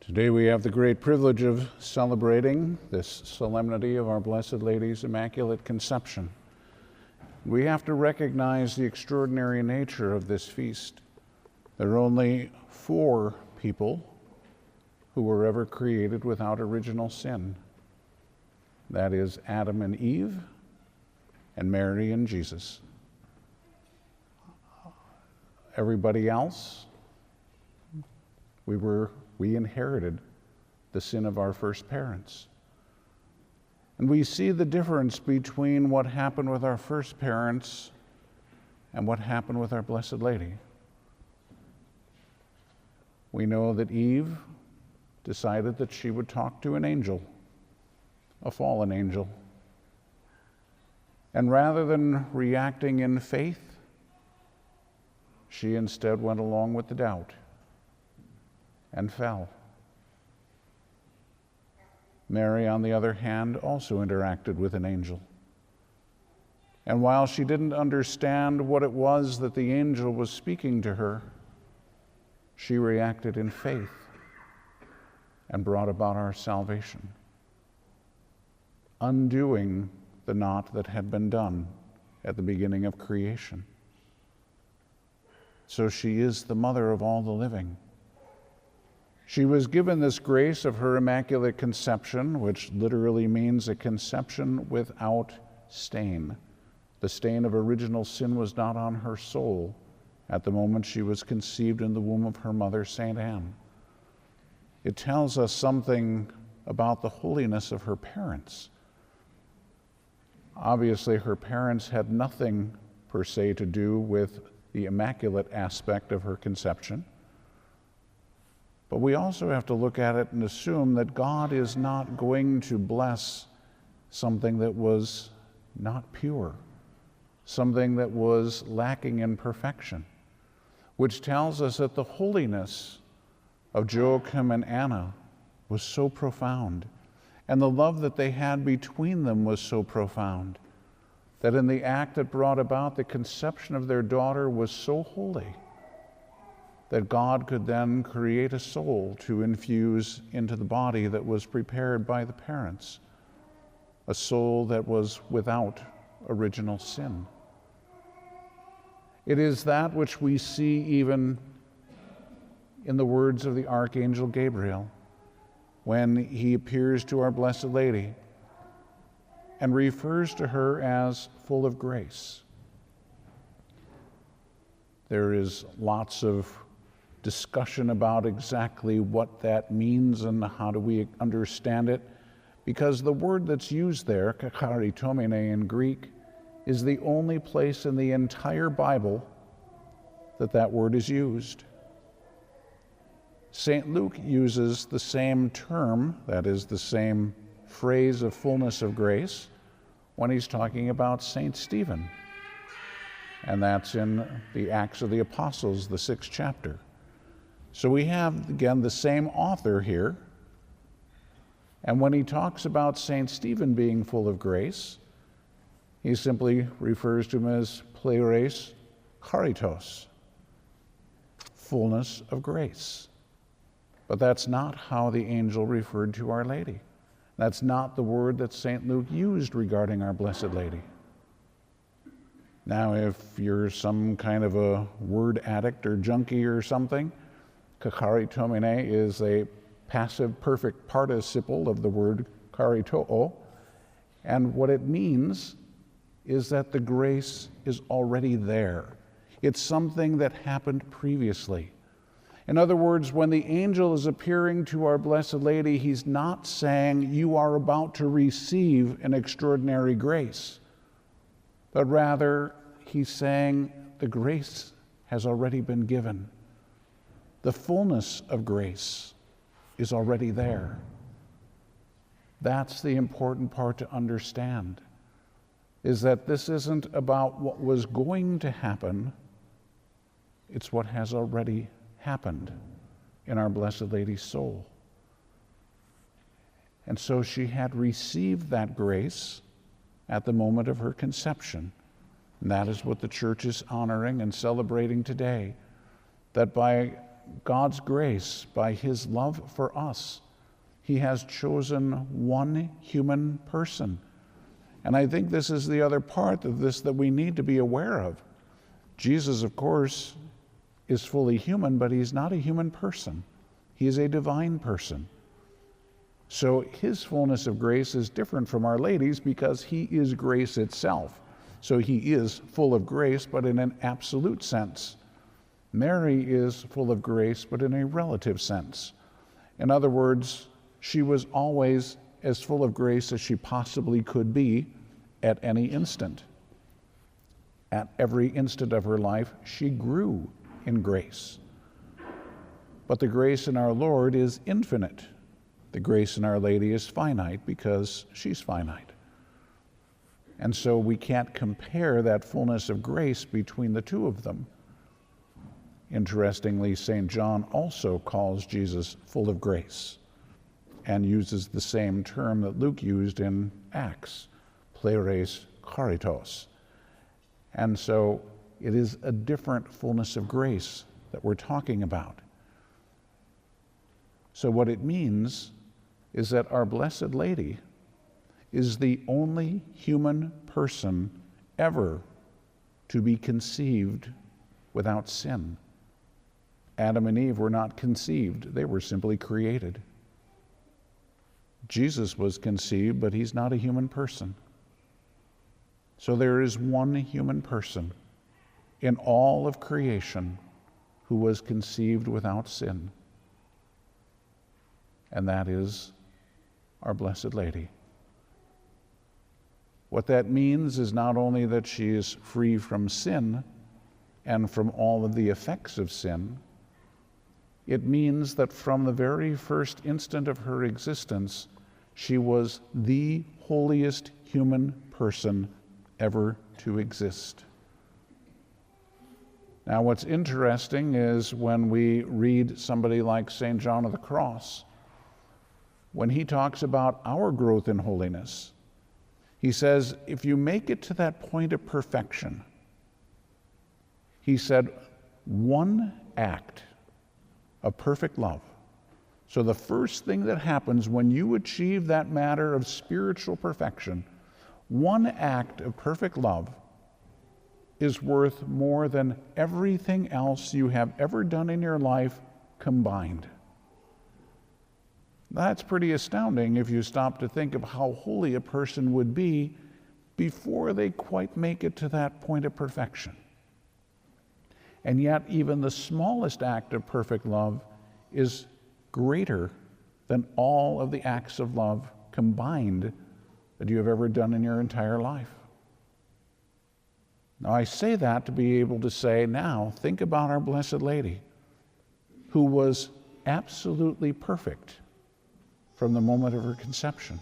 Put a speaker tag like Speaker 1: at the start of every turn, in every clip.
Speaker 1: Today we have the great privilege of celebrating this solemnity of our Blessed Lady's Immaculate Conception. We have to recognize the extraordinary nature of this feast. There are only 4 people who were ever created without original sin. That is Adam and Eve, and Mary and Jesus. Everybody else, we inherited the sin of our first parents. And we see the difference between what happened with our first parents and what happened with our Blessed Lady. We know that Eve decided that she would talk to an angel, a fallen angel. And rather than reacting in faith, she instead went along with the doubt and fell. Mary, on the other hand, also interacted with an angel. And while she didn't understand what it was that the angel was speaking to her, she reacted in faith and brought about our salvation, undoing the knot that had been done at the beginning of creation. So she is the mother of all the living. She was given this grace of her Immaculate Conception, which literally means a conception without stain. The stain of original sin was not on her soul at the moment she was conceived in the womb of her mother, St. Anne. It tells us something about the holiness of her parents. Obviously, her parents had nothing per se to do with the immaculate aspect of her conception. But we also have to look at it and assume that God is not going to bless something that was not pure, something that was lacking in perfection, which tells us that the holiness of Joachim and Anna was so profound, and the love that they had between them was so profound, that in the act that brought about the conception of their daughter was so holy that God could then create a soul to infuse into the body that was prepared by the parents, a soul that was without original sin. It is that which we see even in the words of the Archangel Gabriel when he appears to our Blessed Lady and refers to her as full of grace. There is lots of discussion about exactly what that means and how do we understand it, because the word that's used there, kakaritomene in Greek, is the only place in the entire Bible that word is used. St. Luke uses the same term, that is the same phrase of fullness of grace, when he's talking about St. Stephen. And that's in the Acts of the Apostles, the 6th chapter. So we have, again, the same author here. And when he talks about St. Stephen being full of grace, he simply refers to him as pleures charitos, fullness of grace. But that's not how the angel referred to Our Lady. That's not the word that St. Luke used regarding our Blessed Lady. Now, if you're some kind of a word addict or junkie or something, kakaritomene is a passive perfect participle of the word karitoo, and what it means is that the grace is already there. It's something that happened previously. In other words, when the angel is appearing to our Blessed Lady, he's not saying you are about to receive an extraordinary grace, but rather he's saying the grace has already been given. The fullness of grace is already there. That's the important part to understand, is that this isn't about what was going to happen, it's what has already happened in our Blessed Lady's soul. And so she had received that grace at the moment of her conception. And that is what the Church is honoring and celebrating today, that by God's grace, by his love for us, he has chosen one human person. And I think this is the other part of this that we need to be aware of. Jesus, of course, is fully human, but he's not a human person. He is a divine person. So his fullness of grace is different from Our Lady's because he is grace itself. So he is full of grace, but in an absolute sense. Mary is full of grace, but in a relative sense. In other words, she was always as full of grace as she possibly could be at any instant. At every instant of her life, she grew in grace. But the grace in our Lord is infinite. The grace in Our Lady is finite because she's finite. And so we can't compare that fullness of grace between the two of them. Interestingly, St. John also calls Jesus full of grace and uses the same term that Luke used in Acts, pleres charitos. And so it is a different fullness of grace that we're talking about. So what it means is that our Blessed Lady is the only human person ever to be conceived without sin. Adam and Eve were not conceived, they were simply created. Jesus was conceived, but he's not a human person. So there is one human person in all of creation who was conceived without sin, and that is our Blessed Lady. What that means is not only that she is free from sin and from all of the effects of sin, it means that from the very first instant of her existence, she was the holiest human person ever to exist. Now, what's interesting is when we read somebody like St. John of the Cross, when he talks about our growth in holiness, he says, if you make it to that point of perfection, he said, one act of perfect love. So the first thing that happens when you achieve that matter of spiritual perfection, one act of perfect love is worth more than everything else you have ever done in your life combined. That's pretty astounding if you stop to think of how holy a person would be before they quite make it to that point of perfection. And yet, even the smallest act of perfect love is greater than all of the acts of love combined that you have ever done in your entire life. Now, I say that to be able to say, now, think about our Blessed Lady, who was absolutely perfect from the moment of her conception.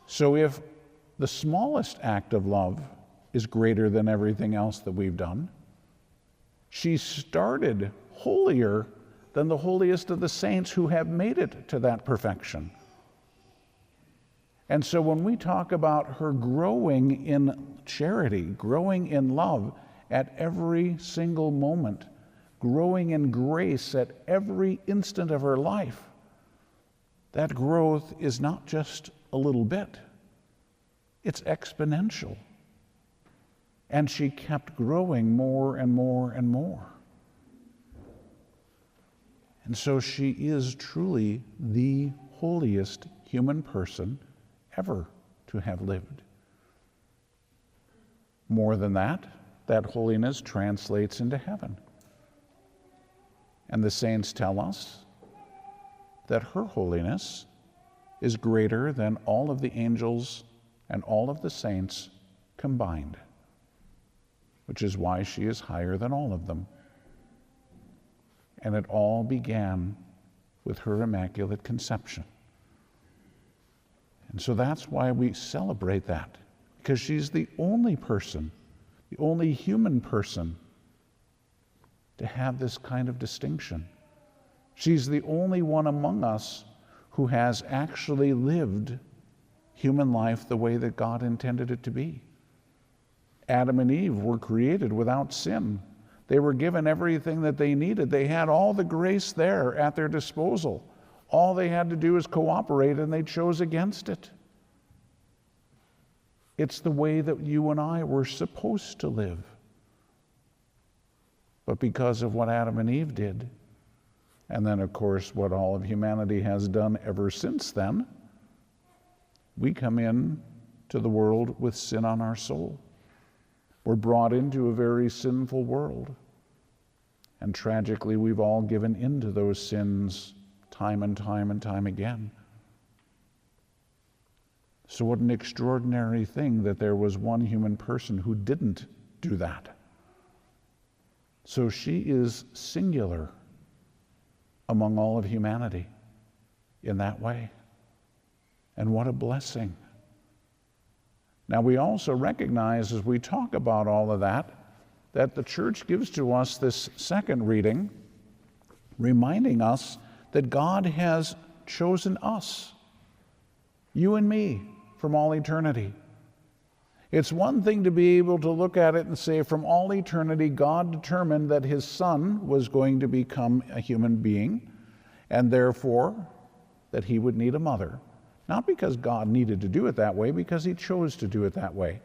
Speaker 1: So if the smallest act of love is greater than everything else that we've done, she started holier than the holiest of the saints who have made it to that perfection. And so when we talk about her growing in charity, growing in love at every single moment, growing in grace at every instant of her life, that growth is not just a little bit, it's exponential. And she kept growing more and more and more. And so she is truly the holiest human person ever to have lived. More than that, that holiness translates into heaven. And the saints tell us that her holiness is greater than all of the angels and all of the saints combined, which is why she is higher than all of them. And it all began with her Immaculate Conception. And so that's why we celebrate that, because she's the only person, the only human person to have this kind of distinction. She's the only one among us who has actually lived human life the way that God intended it to be. Adam and Eve were created without sin. They were given everything that they needed. They had all the grace there at their disposal. All they had to do is cooperate, and they chose against it. It's the way that you and I were supposed to live. But because of what Adam and Eve did, and then, of course, what all of humanity has done ever since then, we come in to the world with sin on our soul. We're brought into a very sinful world. And tragically, we've all given into those sins time and time and time again. So what an extraordinary thing that there was one human person who didn't do that. So she is singular among all of humanity in that way. And what a blessing. Now we also recognize as we talk about all of that the church gives to us this second reading, reminding us that God has chosen us, you and me, from all eternity. It's one thing to be able to look at it and say, from all eternity, God determined that his Son was going to become a human being, and therefore that he would need a mother. Not because God needed to do it that way, because he chose to do it that way.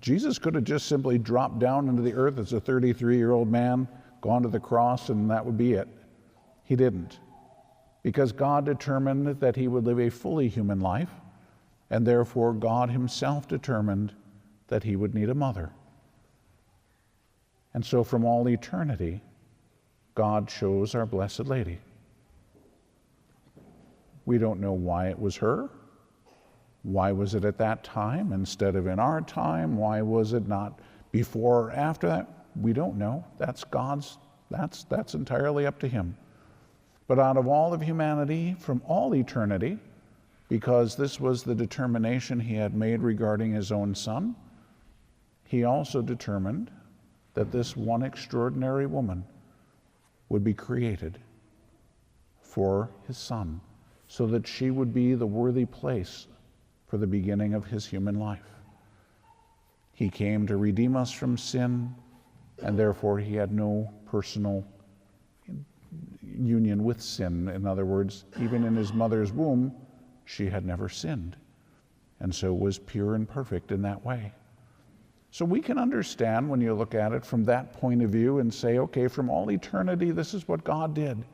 Speaker 1: Jesus could have just simply dropped down into the earth as a 33-year-old man, gone to the cross, and that would be it. He didn't. Because God determined that he would live a fully human life, and therefore God himself determined that he would need a mother. And so from all eternity, God chose our Blessed Lady. We don't know why it was her. Why was it at that time instead of in our time? Why was it not before or after that? We don't know. That's God's, that's entirely up to him. But out of all of humanity, from all eternity, because this was the determination he had made regarding his own Son, he also determined that this one extraordinary woman would be created for his Son, so that she would be the worthy place for the beginning of his human life. He came to redeem us from sin, and therefore he had no personal union with sin. In other words, even in his mother's womb, she had never sinned, and so was pure and perfect in that way. So we can understand when you look at it from that point of view and say, okay, from all eternity, this is what God did.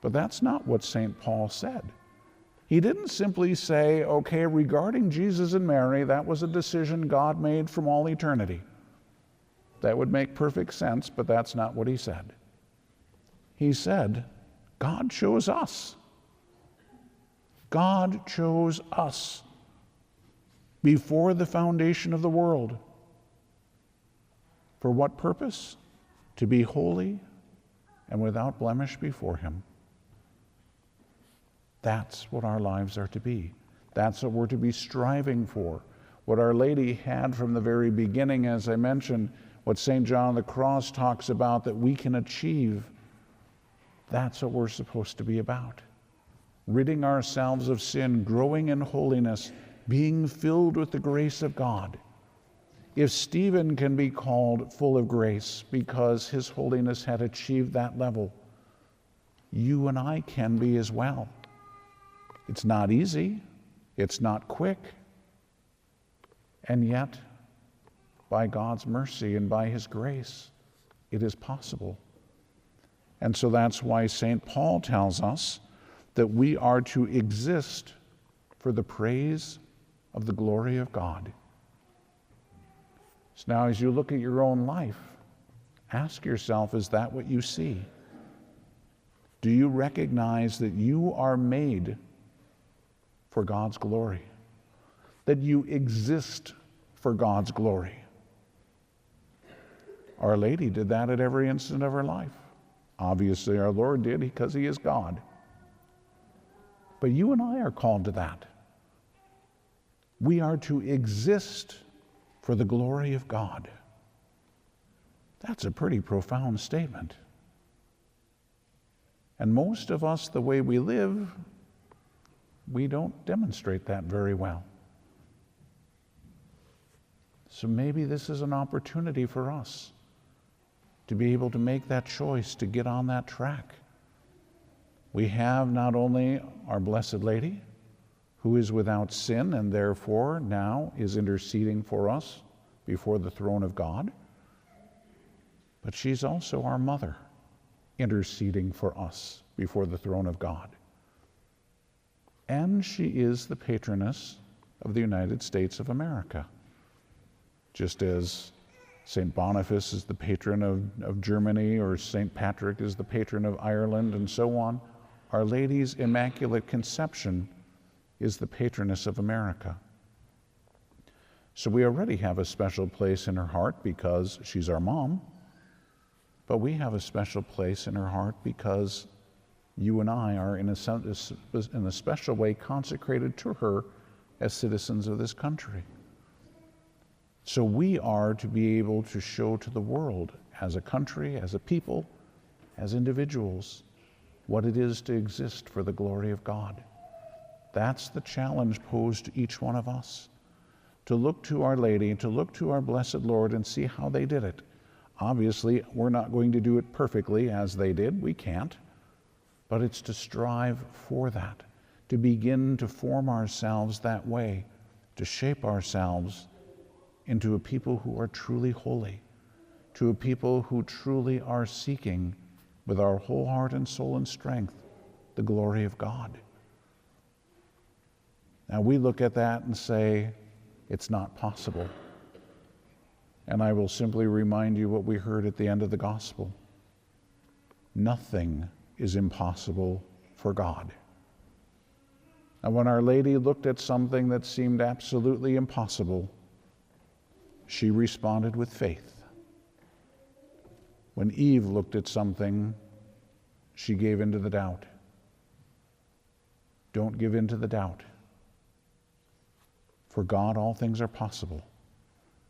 Speaker 1: But that's not what St. Paul said. He didn't simply say, okay, regarding Jesus and Mary, that was a decision God made from all eternity. That would make perfect sense, but that's not what he said. He said, God chose us. God chose us before the foundation of the world. For what purpose? To be holy and without blemish before him. That's what our lives are to be. That's what we're to be striving for. What Our Lady had from the very beginning, as I mentioned, what St. John of the Cross talks about that we can achieve, that's what we're supposed to be about. Ridding ourselves of sin, growing in holiness, being filled with the grace of God. If Stephen can be called full of grace because his holiness had achieved that level, you and I can be as well. It's not easy, it's not quick, and yet, by God's mercy and by his grace, it is possible. And so that's why St. Paul tells us that we are to exist for the praise of the glory of God. So now as you look at your own life, ask yourself, is that what you see? Do you recognize that you are made for God's glory? That you exist for God's glory? Our Lady did that at every instant of her life. Obviously, our Lord did because he is God. But you and I are called to that. We are to exist for the glory of God. That's a pretty profound statement. And most of us, the way we live, we don't demonstrate that very well. So maybe this is an opportunity for us to be able to make that choice, to get on that track. We have not only our Blessed Lady, who is without sin and therefore now is interceding for us before the throne of God, but she's also our mother, interceding for us before the throne of God. And she is the patroness of the United States of America. Just as St. Boniface is the patron of Germany, or St. Patrick is the patron of Ireland, and so on, Our Lady's Immaculate Conception is the patroness of America. So we already have a special place in her heart because she's our mom, but we have a special place in her heart because you and I are in a special way consecrated to her as citizens of this country. So we are to be able to show to the world, as a country, as a people, as individuals, what it is to exist for the glory of God. That's the challenge posed to each one of us, to look to Our Lady, to look to our Blessed Lord and see how they did it. Obviously, we're not going to do it perfectly as they did. We can't. But it's to strive for that, to begin to form ourselves that way, to shape ourselves into a people who are truly holy, to a people who truly are seeking with our whole heart and soul and strength the glory of God. Now we look at that and say, it's not possible. And I will simply remind you what we heard at the end of the gospel. Nothing is impossible for God. And when Our Lady looked at something that seemed absolutely impossible, she responded with faith. When Eve looked at something, she gave into the doubt. Don't give in to the doubt. For God, all things are possible.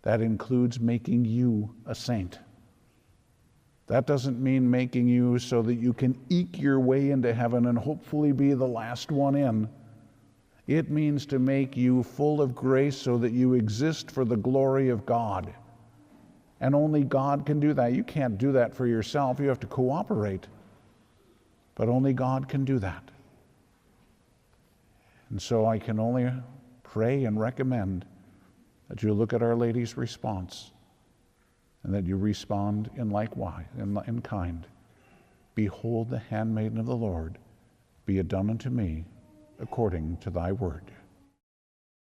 Speaker 1: That includes making you a saint. That doesn't mean making you so that you can eke your way into heaven and hopefully be the last one in. It means to make you full of grace so that you exist for the glory of God. And only God can do that. You can't do that for yourself. You have to cooperate. But only God can do that. And so I can only pray and recommend that you look at Our Lady's response and that you respond in likewise, in kind. Behold the handmaiden of the Lord, be it done unto me according to thy word.